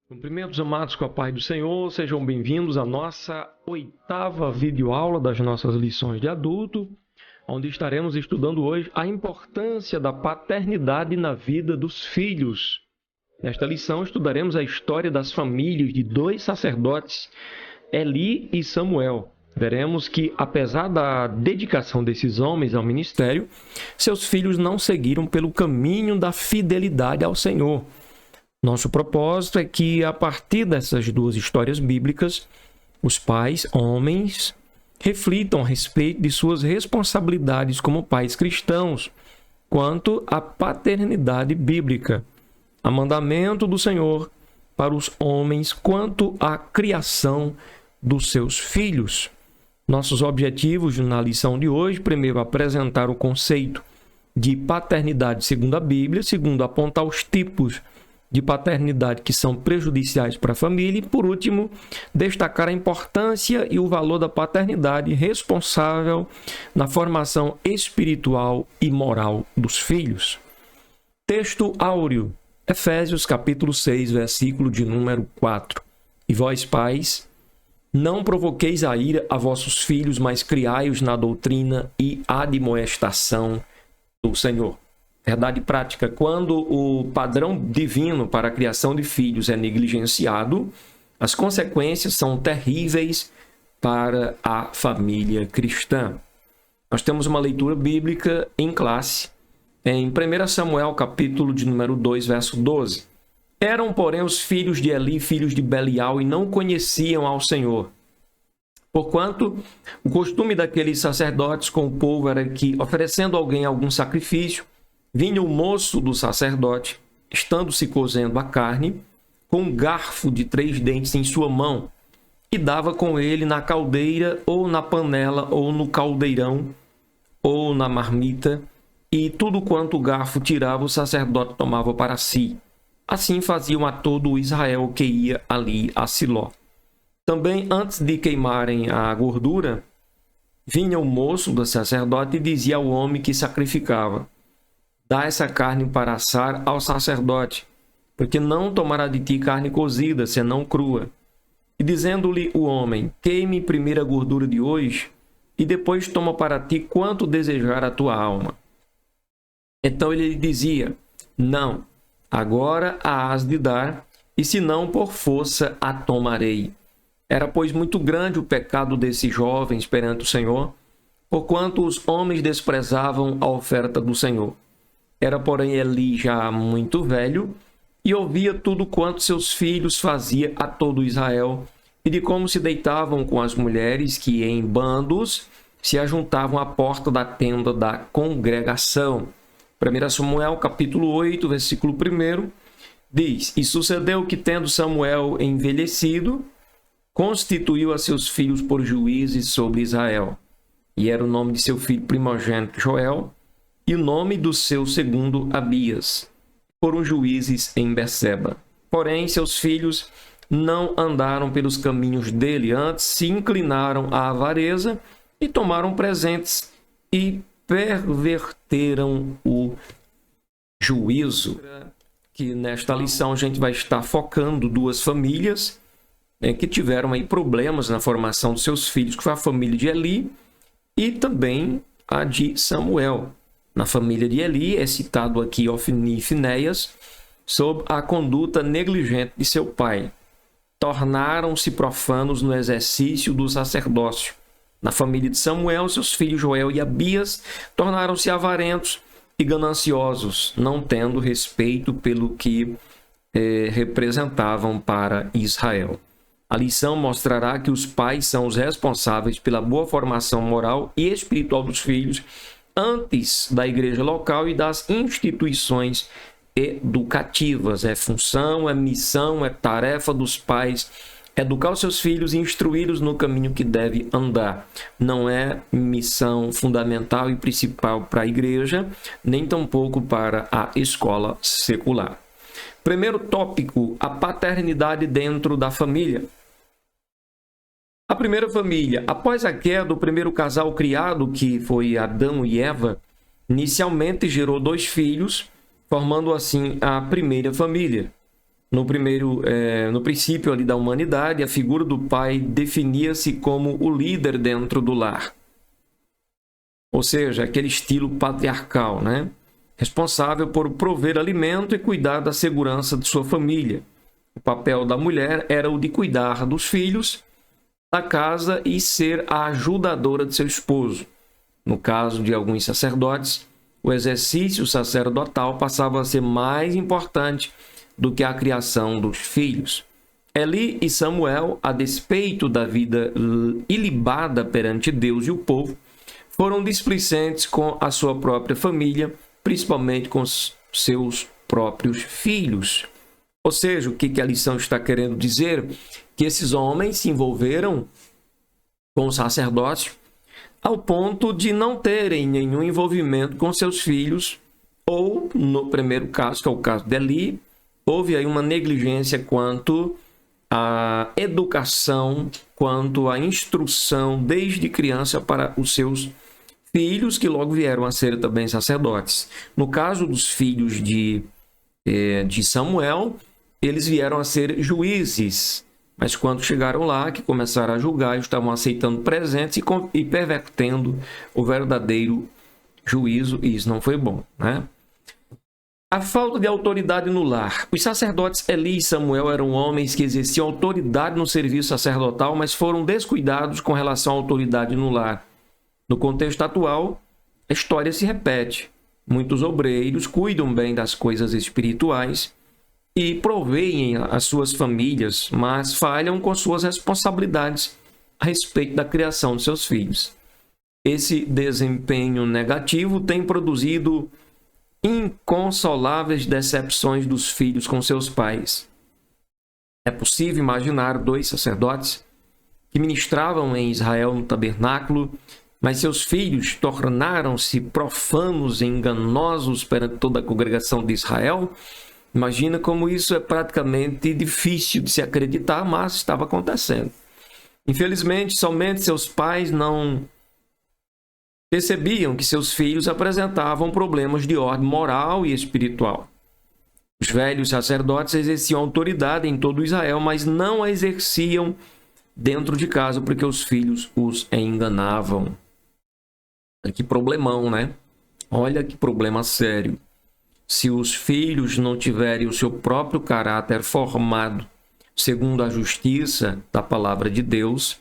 Cumprimentos, amados, com a paz do Senhor. Sejam bem-vindos à nossa 8ª videoaula das nossas lições de adulto, onde estaremos estudando hoje a importância da paternidade na vida dos filhos. Nesta lição, estudaremos a história das famílias de dois sacerdotes, Eli e Samuel. Veremos que, apesar da dedicação desses homens ao ministério, seus filhos não seguiram pelo caminho da fidelidade ao Senhor. Nosso propósito é que, a partir dessas duas histórias bíblicas, os pais, homens, reflitam a respeito de suas responsabilidades como pais cristãos quanto à paternidade bíblica, a mandamento do Senhor para os homens quanto à criação dos seus filhos. Nossos objetivos na lição de hoje, primeiro, apresentar o conceito de paternidade segundo a Bíblia, segundo, apontar os tipos de paternidade que são prejudiciais para a família e, por último, destacar a importância e o valor da paternidade responsável na formação espiritual e moral dos filhos. Texto áureo, Efésios capítulo 6, versículo de número 4. E vós, pais, não provoqueis a ira a vossos filhos, mas criai-os na doutrina e admoestação do Senhor. Verdade prática: quando o padrão divino para a criação de filhos é negligenciado, as consequências são terríveis para a família cristã. Nós temos uma leitura bíblica em classe, em 1 Samuel, capítulo de número 2, verso 12. Eram, porém, os filhos de Eli, filhos de Belial, e não conheciam ao Senhor. Porquanto, o costume daqueles sacerdotes com o povo era que, oferecendo a alguém algum sacrifício, vinha o moço do sacerdote, estando-se cozendo a carne, com um garfo de 3 dentes em sua mão, e dava com ele na caldeira, ou na panela, ou no caldeirão, ou na marmita, e tudo quanto o garfo tirava, o sacerdote tomava para si. Assim faziam a todo o Israel que ia ali a Siló. Também, antes de queimarem a gordura, vinha o moço do sacerdote e dizia ao homem que sacrificava: dá essa carne para assar ao sacerdote, porque não tomará de ti carne cozida, senão crua. E dizendo-lhe o homem: queime primeiro a gordura de hoje, e depois toma para ti quanto desejar a tua alma. Então ele lhe dizia: não, agora a hás de dar, e se não, por força a tomarei. Era, pois, muito grande o pecado desses jovens perante o Senhor, porquanto os homens desprezavam a oferta do Senhor. Era, porém, Eli já muito velho, e ouvia tudo quanto seus filhos faziam a todo Israel, e de como se deitavam com as mulheres que, em bandos, se ajuntavam à porta da tenda da congregação. 1 Samuel, capítulo 8, versículo 1, diz: E sucedeu que, tendo Samuel envelhecido, constituiu a seus filhos por juízes sobre Israel. E era o nome de seu filho primogênito Joel, e o nome do seu segundo Abias. Foram juízes em Berseba. Porém, seus filhos não andaram pelos caminhos dele, antes se inclinaram à avareza e tomaram presentes e perverteram o juízo. Que nesta lição a gente vai estar focando duas famílias que tiveram aí problemas na formação dos seus filhos, que foi a família de Eli e também a de Samuel. Na família de Eli é citado aqui Ofni e Finéias sob a conduta negligente de seu pai. Tornaram-se profanos no exercício do sacerdócio. Na família de Samuel, seus filhos Joel e Abias tornaram-se avarentos e gananciosos, não tendo respeito pelo que representavam para Israel. A lição mostrará que os pais são os responsáveis pela boa formação moral e espiritual dos filhos antes da igreja local e das instituições educativas. É função, é missão, é tarefa dos pais educar os seus filhos e instruí-los no caminho que deve andar. Não é missão fundamental e principal para a igreja, nem tampouco para a escola secular. Primeiro tópico: a paternidade dentro da família. A primeira família, após a queda do primeiro casal criado, que foi Adão e Eva, inicialmente gerou 2 filhos, formando assim a primeira família. No princípio ali da humanidade, a figura do pai definia-se como o líder dentro do lar. Ou seja, aquele estilo patriarcal, né? Responsável por prover alimento e cuidar da segurança de sua família. O papel da mulher era o de cuidar dos filhos, da casa e ser a ajudadora de seu esposo. No caso de alguns sacerdotes, o exercício sacerdotal passava a ser mais importante do que a criação dos filhos. Eli e Samuel, a despeito da vida ilibada perante Deus e o povo, foram displicentes com a sua própria família, principalmente com seus próprios filhos. Ou seja, o que a lição está querendo dizer? Que esses homens se envolveram com o sacerdócio ao ponto de não terem nenhum envolvimento com seus filhos, ou, no primeiro caso, que é o caso de Eli, houve aí uma negligência quanto à educação, quanto à instrução desde criança para os seus filhos, que logo vieram a ser também sacerdotes. No caso dos filhos de Samuel, eles vieram a ser juízes, mas quando chegaram lá, que começaram a julgar, estavam aceitando presentes e pervertendo o verdadeiro juízo, e isso não foi bom, né? A falta de autoridade no lar. Os sacerdotes Eli e Samuel eram homens que exerciam autoridade no serviço sacerdotal, mas foram descuidados com relação à autoridade no lar. No contexto atual, a história se repete. Muitos obreiros cuidam bem das coisas espirituais e proveem as suas famílias, mas falham com suas responsabilidades a respeito da criação de seus filhos. Esse desempenho negativo tem produzido inconsoláveis decepções dos filhos com seus pais. É possível imaginar 2 sacerdotes que ministravam em Israel no tabernáculo, mas seus filhos tornaram-se profanos e enganosos perante toda a congregação de Israel. Imagina como isso é praticamente difícil de se acreditar, mas estava acontecendo. Infelizmente, somente seus pais não percebiam que seus filhos apresentavam problemas de ordem moral e espiritual. Os velhos sacerdotes exerciam autoridade em todo Israel, mas não a exerciam dentro de casa porque os filhos os enganavam. Que problemão, né? Olha que problema sério. Se os filhos não tiverem o seu próprio caráter formado segundo a justiça da palavra de Deus,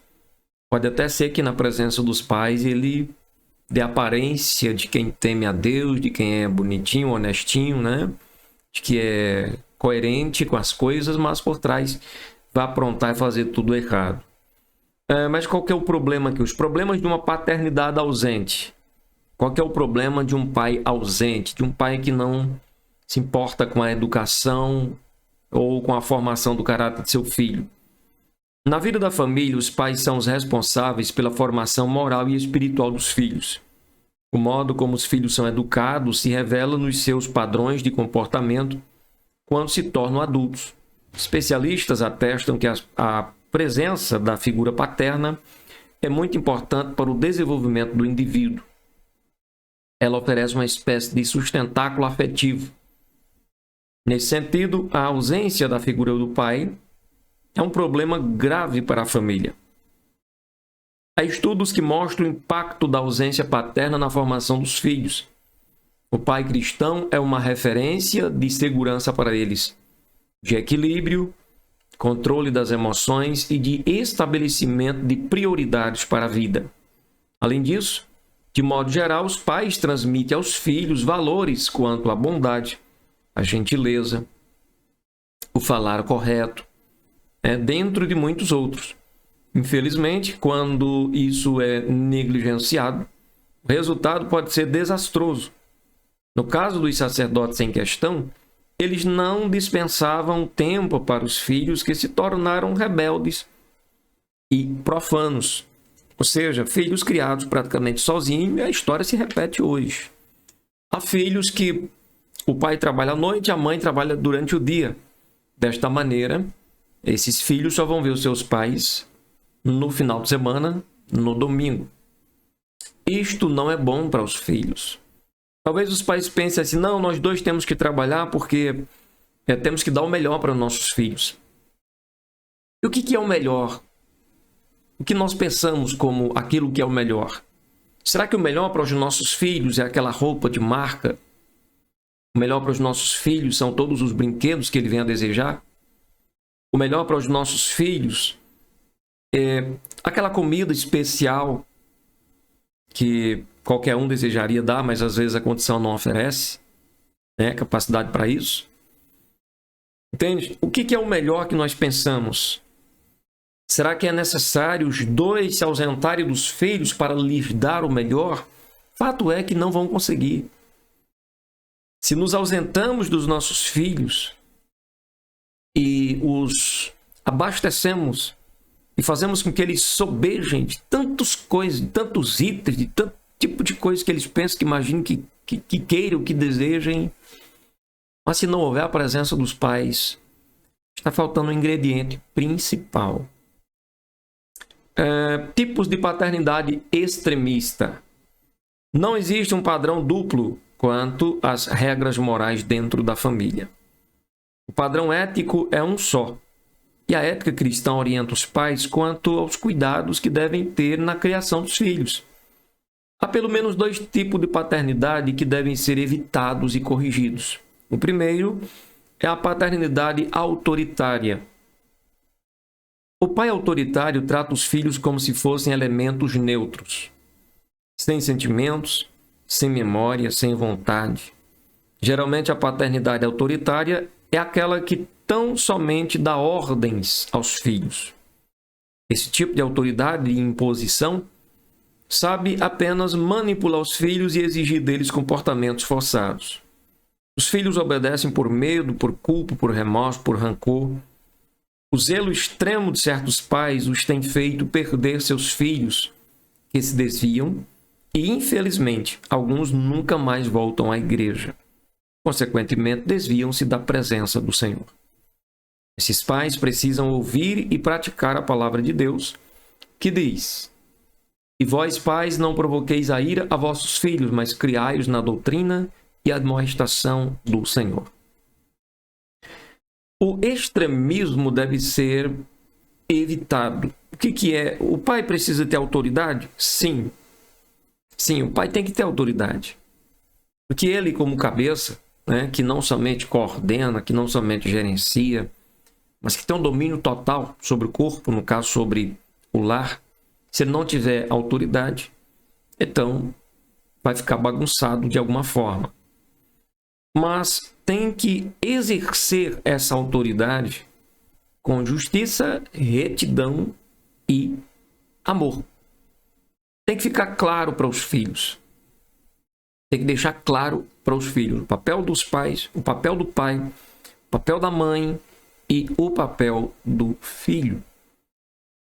pode até ser que na presença dos pais ele dê aparência de quem teme a Deus, de quem é bonitinho, honestinho, né? De que é coerente com as coisas, mas por trás vai aprontar e fazer tudo errado. Mas qual que é o problema aqui? Os problemas de uma paternidade ausente. Qual que é o problema de um pai ausente? De um pai que não se importa com a educação ou com a formação do caráter de seu filho. Na vida da família, os pais são os responsáveis pela formação moral e espiritual dos filhos. O modo como os filhos são educados se revela nos seus padrões de comportamento quando se tornam adultos. Especialistas atestam que a presença da figura paterna é muito importante para o desenvolvimento do indivíduo. Ela oferece uma espécie de sustentáculo afetivo. Nesse sentido, a ausência da figura do pai é um problema grave para a família. Há estudos que mostram o impacto da ausência paterna na formação dos filhos. O pai cristão é uma referência de segurança para eles, de equilíbrio, controle das emoções e de estabelecimento de prioridades para a vida. Além disso, de modo geral, os pais transmitem aos filhos valores quanto à bondade, a gentileza, o falar correto, dentro de muitos outros. Infelizmente, quando isso é negligenciado, o resultado pode ser desastroso. No caso dos sacerdotes em questão, eles não dispensavam tempo para os filhos que se tornaram rebeldes e profanos. Ou seja, filhos criados praticamente sozinhos, e a história se repete hoje. Há filhos que o pai trabalha à noite e a mãe trabalha durante o dia. Desta maneira, esses filhos só vão ver os seus pais no final de semana, no domingo. Isto não é bom para os filhos. Talvez os pais pensem assim, não, nós dois temos que trabalhar porque temos que dar o melhor para os nossos filhos. E o que é o melhor? O que nós pensamos como aquilo que é o melhor? Será que o melhor para os nossos filhos é aquela roupa de marca? O melhor para os nossos filhos são todos os brinquedos que ele vem a desejar? O melhor para os nossos filhos é aquela comida especial que qualquer um desejaria dar, mas às vezes a condição não oferece, né, capacidade para isso? Entende? O que é o melhor que nós pensamos? Será que é necessário os dois se ausentarem dos filhos para lhes dar o melhor? Fato é que não vão conseguir. Se nos ausentamos dos nossos filhos e os abastecemos e fazemos com que eles sobejem de tantas coisas, de tantos itens, de tanto tipo de coisas que eles pensam, que imaginem, que queiram, que desejem, mas se não houver a presença dos pais, está faltando um ingrediente principal. Tipos de paternidade extremista. Não existe um padrão duplo quanto às regras morais dentro da família. O padrão ético é um só. E a ética cristã orienta os pais quanto aos cuidados que devem ter na criação dos filhos. Há pelo menos dois tipos de paternidade que devem ser evitados e corrigidos. O primeiro é a paternidade autoritária. O pai autoritário trata os filhos como se fossem elementos neutros, sem sentimentos, sem memória, sem vontade. Geralmente a paternidade autoritária é aquela que tão somente dá ordens aos filhos. Esse tipo de autoridade e imposição sabe apenas manipular os filhos e exigir deles comportamentos forçados. Os filhos obedecem por medo, por culpa, por remorso, por rancor. O zelo extremo de certos pais os tem feito perder seus filhos, que se desviam, e, infelizmente, alguns nunca mais voltam à igreja. Consequentemente, desviam-se da presença do Senhor. Esses pais precisam ouvir e praticar a palavra de Deus, que diz: E vós, pais, não provoqueis a ira a vossos filhos, mas criai-os na doutrina e admoestação do Senhor. O extremismo deve ser evitado. O que é? O pai precisa ter autoridade? Sim. Sim, o pai tem que ter autoridade. Porque ele, como cabeça, né, que não somente coordena, que não somente gerencia, mas que tem um domínio total sobre o corpo, no caso sobre o lar, se ele não tiver autoridade, então vai ficar bagunçado de alguma forma. Mas tem que exercer essa autoridade com justiça, retidão e amor. Tem que ficar claro para os filhos. Tem que deixar claro para os filhos o papel dos pais, o papel do pai, o papel da mãe e o papel do filho.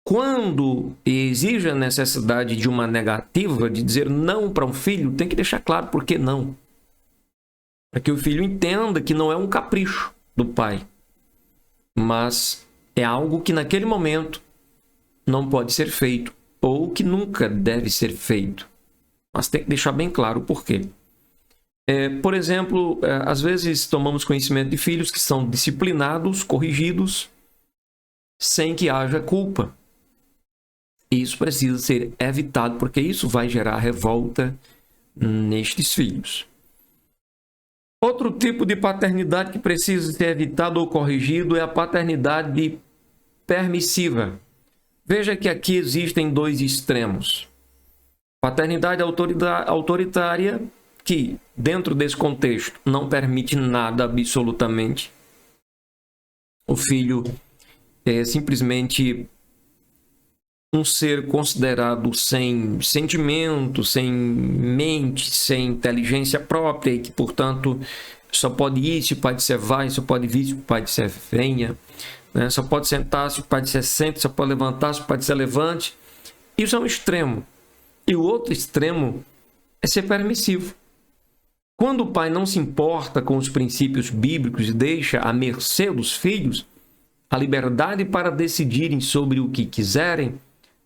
Quando exige a necessidade de uma negativa, de dizer não para um filho, tem que deixar claro por que não. Para que o filho entenda que não é um capricho do pai, mas é algo que naquele momento não pode ser feito ou que nunca deve ser feito. Mas tem que deixar bem claro o porquê. Por exemplo, às vezes tomamos conhecimento de filhos que são disciplinados, corrigidos, sem que haja culpa. Isso precisa ser evitado, porque isso vai gerar revolta nestes filhos. Outro tipo de paternidade que precisa ser evitado ou corrigido é a paternidade permissiva. Veja que aqui existem dois extremos. Paternidade autoritária, que dentro desse contexto não permite nada absolutamente. O filho é simplesmente um ser considerado sem sentimento, sem mente, sem inteligência própria, e que, portanto, só pode ir se o pai disser vai, só pode vir se o pai disser venha, né? Só pode sentar se o pai disser sente, só pode levantar se o pai disser levante. Isso é um extremo. E o outro extremo é ser permissivo. Quando o pai não se importa com os princípios bíblicos e deixa à mercê dos filhos a liberdade para decidirem sobre o que quiserem,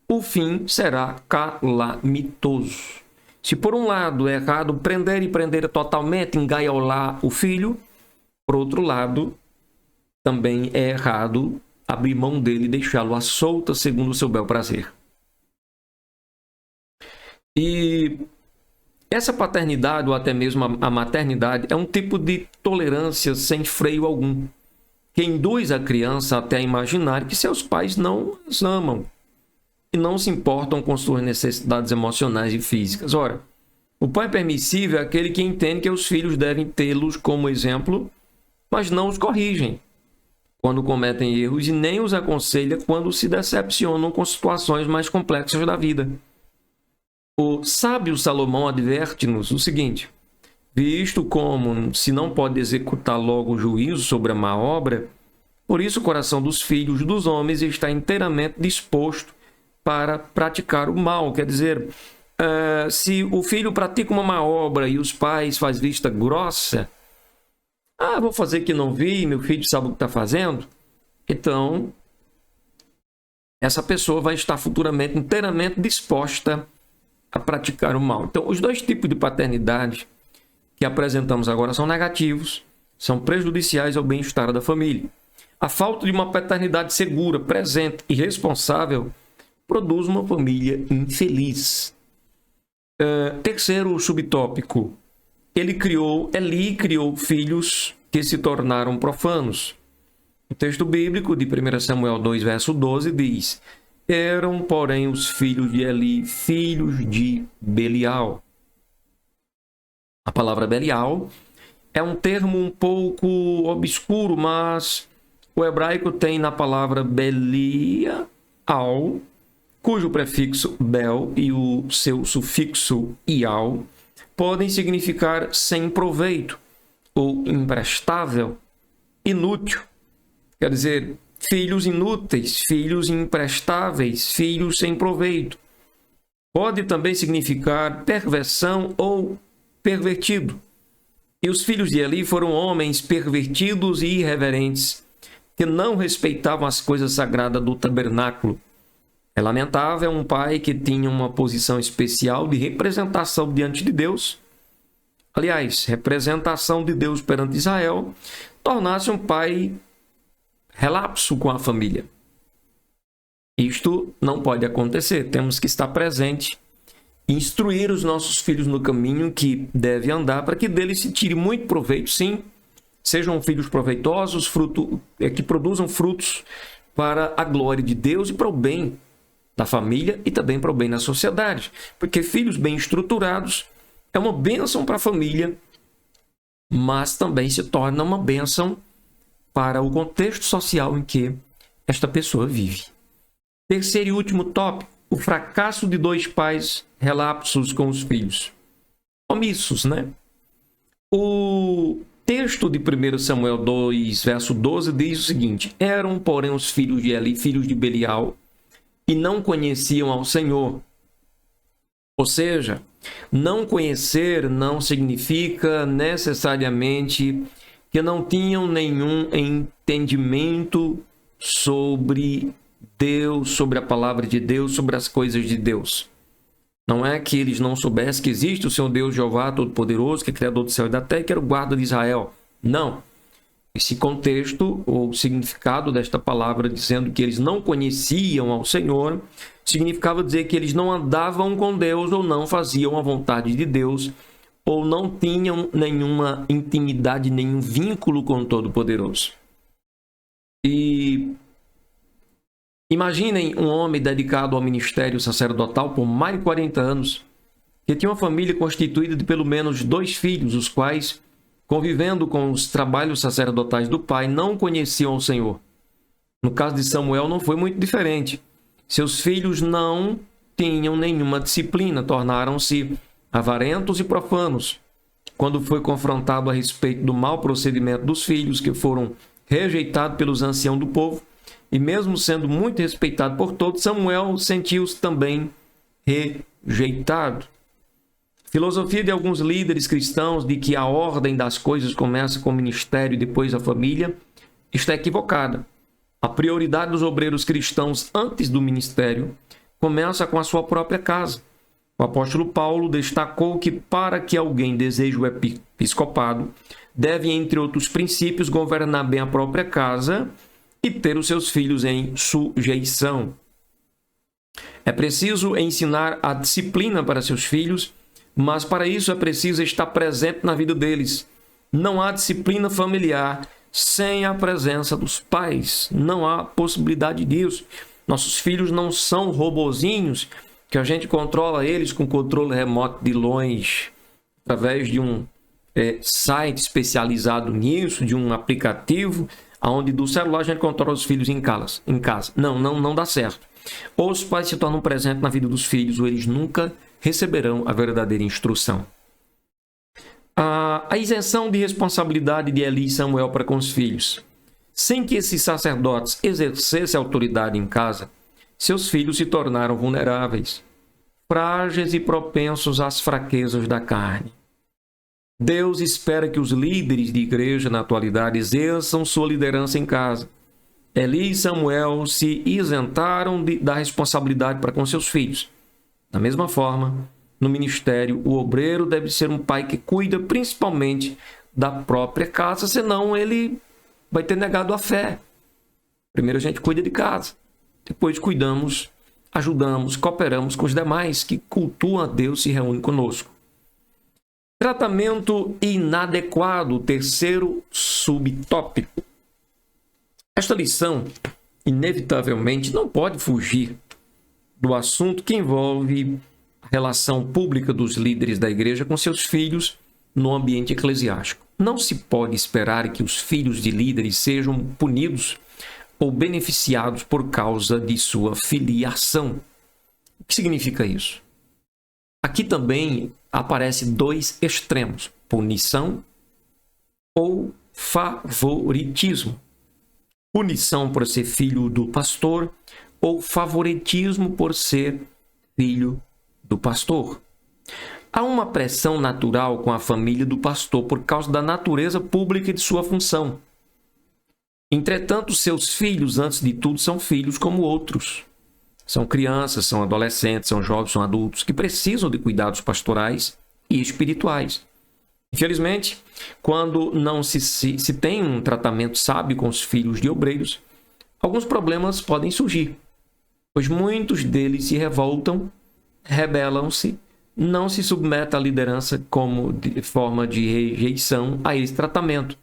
o fim será calamitoso. Se por um lado é errado prender totalmente, engaiolar o filho, por outro lado, também é errado abrir mão dele e deixá-lo à solta segundo o seu bel prazer. E essa paternidade, ou até mesmo a maternidade, é um tipo de tolerância sem freio algum, que induz a criança até a imaginar que seus pais não os amam e não se importam com suas necessidades emocionais e físicas. Ora, o pai permissivo é aquele que entende que os filhos devem tê-los como exemplo, mas não os corrigem quando cometem erros e nem os aconselha quando se decepcionam com situações mais complexas da vida. O sábio Salomão adverte-nos o seguinte: visto como se não pode executar logo o juízo sobre a má obra, por isso o coração dos filhos dos homens está inteiramente disposto para praticar o mal. Quer dizer, se o filho pratica uma má obra e os pais fazem vista grossa, vou fazer que não vi, meu filho sabe o que está fazendo, então essa pessoa vai estar futuramente inteiramente disposta a praticar o mal. Então, os dois tipos de paternidade que apresentamos agora são negativos, são prejudiciais ao bem-estar da família. A falta de uma paternidade segura, presente e responsável produz uma família infeliz. Terceiro subtópico: Eli criou filhos que se tornaram profanos. O texto bíblico de 1 Samuel 2, verso 12 diz: eram, porém, os filhos de Eli, filhos de Belial. A palavra Belial é um termo um pouco obscuro, mas o hebraico tem na palavra Belial, cujo prefixo Bel e o seu sufixo Ial podem significar sem proveito, ou imprestável, inútil. Quer dizer, filhos inúteis, filhos imprestáveis, filhos sem proveito. Pode também significar perversão ou pervertido. E os filhos de Eli foram homens pervertidos e irreverentes, que não respeitavam as coisas sagradas do tabernáculo. É lamentável um pai que tinha uma posição especial de representação diante de Deus, aliás, representação de Deus perante Israel, tornar-se um pai relapso com a família. Isto não pode acontecer. Temos que estar presente e instruir os nossos filhos no caminho que deve andar, para que deles se tire muito proveito, sim. Sejam filhos proveitosos, que produzam frutos para a glória de Deus e para o bem da família e também para o bem da sociedade. Porque filhos bem estruturados é uma bênção para a família, mas também se torna uma bênção para o contexto social em que esta pessoa vive. Terceiro e último tópico: o fracasso de dois pais relapsos com os filhos. Omissos, né? O texto de 1 Samuel 2, verso 12, diz o seguinte: eram, porém, os filhos de Eli, filhos de Belial, e não conheciam ao Senhor. Ou seja, não conhecer não significa necessariamente que não tinham nenhum entendimento sobre Deus, sobre a palavra de Deus, sobre as coisas de Deus. Não é que eles não soubessem que existe o Senhor Deus Jeová Todo-Poderoso, que é Criador do céu e da terra, que era o guarda de Israel. Não. Esse contexto, ou significado desta palavra, dizendo que eles não conheciam ao Senhor, significava dizer que eles não andavam com Deus, ou não faziam a vontade de Deus, ou não tinham nenhuma intimidade, nenhum vínculo com o Todo-Poderoso. E imaginem um homem dedicado ao ministério sacerdotal por mais de 40 anos, que tinha uma família constituída de pelo menos 2 filhos, os quais, convivendo com os trabalhos sacerdotais do pai, não conheciam o Senhor. No caso de Samuel não foi muito diferente. Seus filhos não tinham nenhuma disciplina, tornaram-se avarentos e profanos. Quando foi confrontado a respeito do mau procedimento dos filhos, que foram rejeitados pelos anciãos do povo, e mesmo sendo muito respeitado por todos, Samuel sentiu-se também rejeitado. Filosofia de alguns líderes cristãos de que a ordem das coisas começa com o ministério e depois a família está equivocada. A prioridade dos obreiros cristãos antes do ministério começa com a sua própria casa. O apóstolo Paulo destacou que para que alguém deseje o episcopado, deve, entre outros princípios, governar bem a própria casa e ter os seus filhos em sujeição. É preciso ensinar a disciplina para seus filhos, mas para isso é preciso estar presente na vida deles. Não há disciplina familiar sem a presença dos pais. Não há possibilidade disso. Nossos filhos não são robozinhos que a gente controla eles com controle remoto de longe, através de um site especializado nisso, de um aplicativo, onde do celular a gente controla os filhos em casa. Não dá certo. Ou os pais se tornam presentes na vida dos filhos, ou eles nunca receberão a verdadeira instrução. A isenção de responsabilidade de Eli e Samuel para com os filhos. Sem que esses sacerdotes exercessem autoridade em casa, seus filhos se tornaram vulneráveis, frágeis e propensos às fraquezas da carne. Deus espera que os líderes de igreja na atualidade exerçam sua liderança em casa. Eli e Samuel se isentaram da responsabilidade para com seus filhos. Da mesma forma, no ministério, o obreiro deve ser um pai que cuida principalmente da própria casa, senão ele vai ter negado a fé. Primeiro a gente cuida de casa, depois cuidamos, ajudamos, cooperamos com os demais que cultuam a Deus e se reúnem conosco. Tratamento inadequado, terceiro subtópico. Esta lição, inevitavelmente, não pode fugir do assunto que envolve a relação pública dos líderes da igreja com seus filhos no ambiente eclesiástico. Não se pode esperar que os filhos de líderes sejam punidos ou beneficiados por causa de sua filiação. O que significa isso? Aqui também aparecem dois extremos: punição ou favoritismo. Punição por ser filho do pastor ou favoritismo por ser filho do pastor. Há uma pressão natural com a família do pastor por causa da natureza pública de sua função. Entretanto, seus filhos, antes de tudo, são filhos como outros. São crianças, são adolescentes, são jovens, são adultos que precisam de cuidados pastorais e espirituais. Infelizmente, quando não se tem um tratamento sábio com os filhos de obreiros, alguns problemas podem surgir, pois muitos deles se revoltam, rebelam-se, não se submetem à liderança como de forma de rejeição a esse tratamento.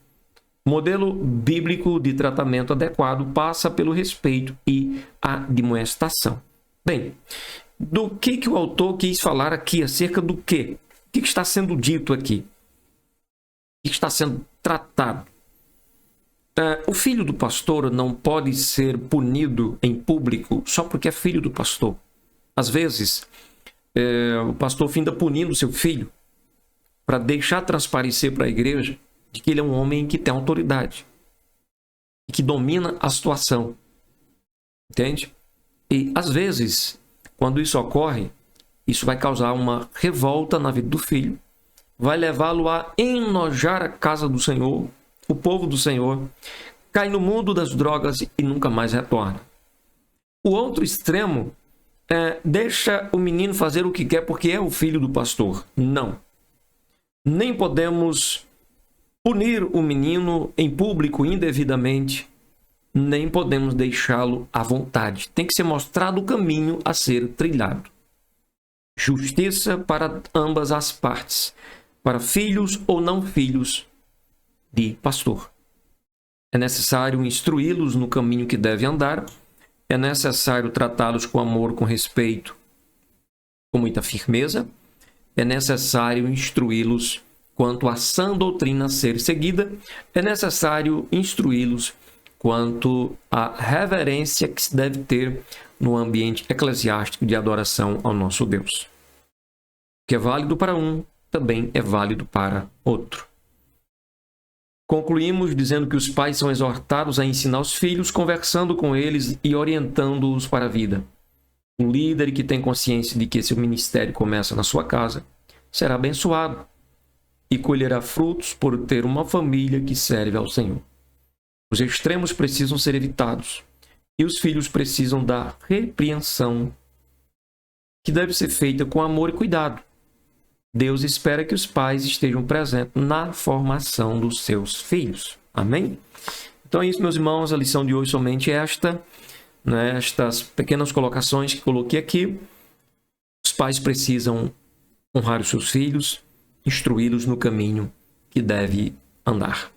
O modelo bíblico de tratamento adequado passa pelo respeito e a admoestação. Bem, do que o autor quis falar aqui? Acerca do quê? O que está sendo dito aqui? O que está sendo tratado? O filho do pastor não pode ser punido em público só porque é filho do pastor. Às vezes, o pastor finda punindo seu filho para deixar transparecer para a igreja de que ele é um homem que tem autoridade e que domina a situação. Entende? E, às vezes, quando isso ocorre, isso vai causar uma revolta na vida do filho, vai levá-lo a enojar a casa do Senhor, o povo do Senhor, cai no mundo das drogas e nunca mais retorna. O outro extremo deixa o menino fazer o que quer porque é o filho do pastor. Não. Nem podemos punir o menino em público indevidamente, nem podemos deixá-lo à vontade. Tem que ser mostrado o caminho a ser trilhado. Justiça para ambas as partes, para filhos ou não filhos de pastor. É necessário instruí-los no caminho que deve andar, é necessário tratá-los com amor, com respeito, com muita firmeza, é necessário instruí-los quanto à sã doutrina a ser seguida, é necessário instruí-los quanto à reverência que se deve ter no ambiente eclesiástico de adoração ao nosso Deus. O que é válido para um, também é válido para outro. Concluímos dizendo que os pais são exortados a ensinar os filhos, conversando com eles e orientando-os para a vida. Um líder que tem consciência de que esse ministério começa na sua casa será abençoado e colherá frutos por ter uma família que serve ao Senhor. Os extremos precisam ser evitados e os filhos precisam da repreensão que deve ser feita com amor e cuidado. Deus espera que os pais estejam presentes na formação dos seus filhos. Amém? Então é isso, meus irmãos. A lição de hoje somente esta, né? Estas pequenas colocações que coloquei aqui. Os pais precisam honrar os seus filhos, instruí-los no caminho que deve andar.